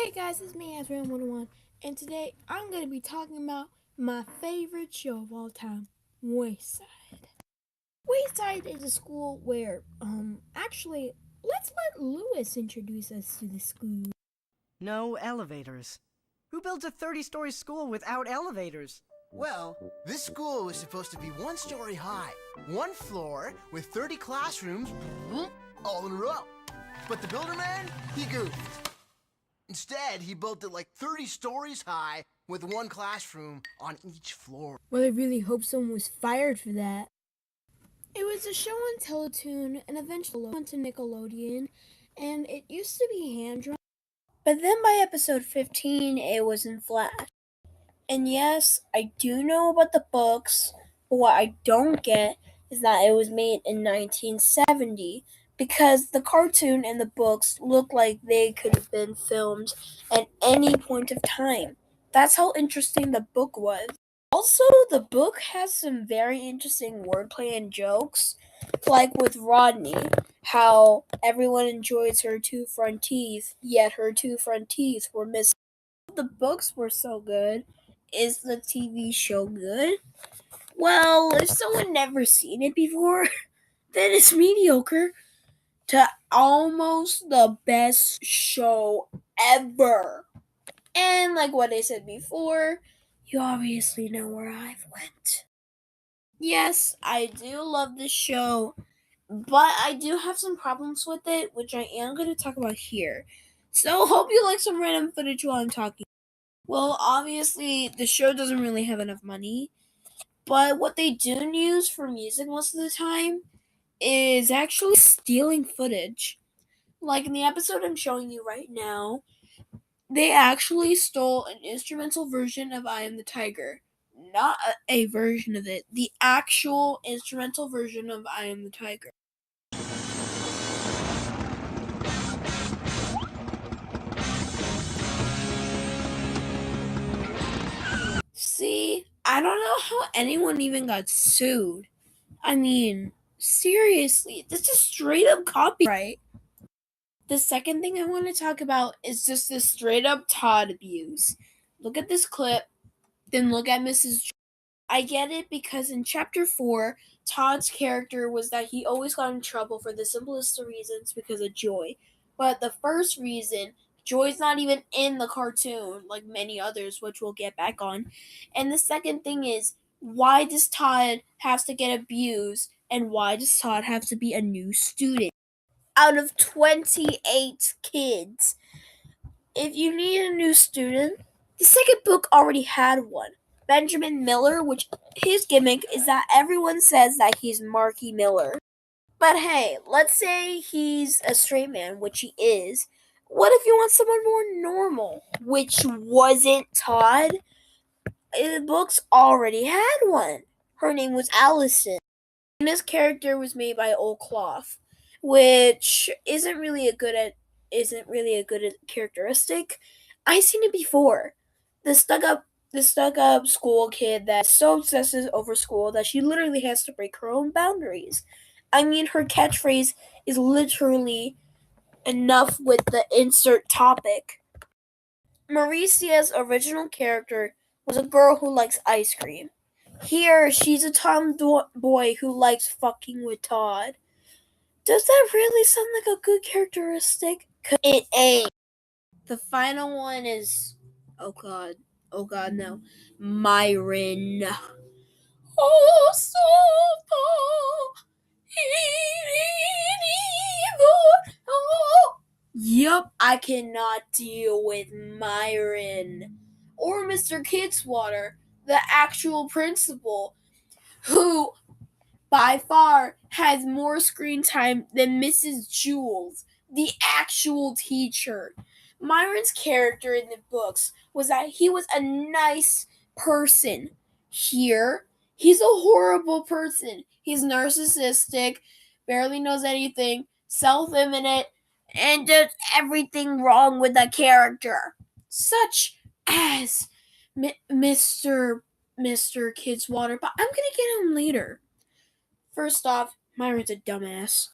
Hey guys, it's me, Azrael101, and today I'm going to be talking about my favorite show of all time, Wayside. Wayside is a school where, actually, let's let Lewis introduce us to the school. No elevators. Who builds a 30-story school without elevators? Well, this school was supposed to be one story high, one floor with 30 classrooms, all in a row. But the builder man, he goofed. Instead, he built it like 30 stories high with one classroom on each floor. Well, I really hope someone was fired for that. It was a show on Teletoon and eventually went to Nickelodeon, and it used to be hand-drawn. But then by episode 15, it was in Flash. And yes, I do know about the books, but what I don't get is that it was made in 1970 because the cartoon and the books look like they could have been filmed at any point of time. That's how interesting the book was. Also, the book has some very interesting wordplay and jokes, like with Rodney, how everyone enjoys her two front teeth, yet her two front teeth were missing. The books were so good. Is the TV show good? Well, if someone never seen it before, then it's mediocre to almost the best show ever. And like what I said before, you obviously know where I've went. Yes, I do love this show, but I do have some problems with it, which I am going to talk about here. So hope you like some random footage while I'm talking. Well, obviously, the show doesn't really have enough money, but what they do use for music most of the time is actually stealing footage. Like in the episode I'm showing you right now, they actually stole an instrumental version of I Am the Tiger. Not a version of it, the actual instrumental version of I Am the Tiger. See, I don't know how anyone even got sued. I mean, seriously, this is straight up copyright. The second thing I want to talk about is just the straight up Todd abuse. Look at this clip, then look at Mrs. I get it because in chapter 4, Todd's character was that he always got in trouble for the simplest of reasons because of Joy. But the first reason, Joy's not even in the cartoon like many others, which we'll get back on. And the second thing is, why does Todd have to get abused and why does Todd have to be a new student? Out of 28 kids, if you need a new student, the second book already had one. Benjamin Miller, which his gimmick is that everyone says that he's Marky Miller. But hey, let's say he's a straight man, which he is. What if you want someone more normal, which wasn't Todd? The books already had one. Her name was Allison. And this character was made by Old Cloth, which isn't really a good characteristic. I seen it before. The stuck up school kid that's so obsessive over school that she literally has to break her own boundaries. I mean, her catchphrase is literally enough with the insert topic. Maricia's original character was a girl who likes ice cream. Here, she's a tomboy who likes fucking with Todd. Does that really sound like a good characteristic? 'Cause it ain't. The final one is, oh god, no, Myron. Oh, so far, oh. Yup, I cannot deal with Myron. Or Mr. Kidswater, the actual principal, who by far has more screen time than Mrs. Jules, the actual teacher. Myron's character in the books was that he was a nice person. Here, he's a horrible person. He's narcissistic, barely knows anything, self-eminent, and does everything wrong with the character. Such as Mr. Kidswater, but I'm gonna get him later. First off, Myron's a dumbass.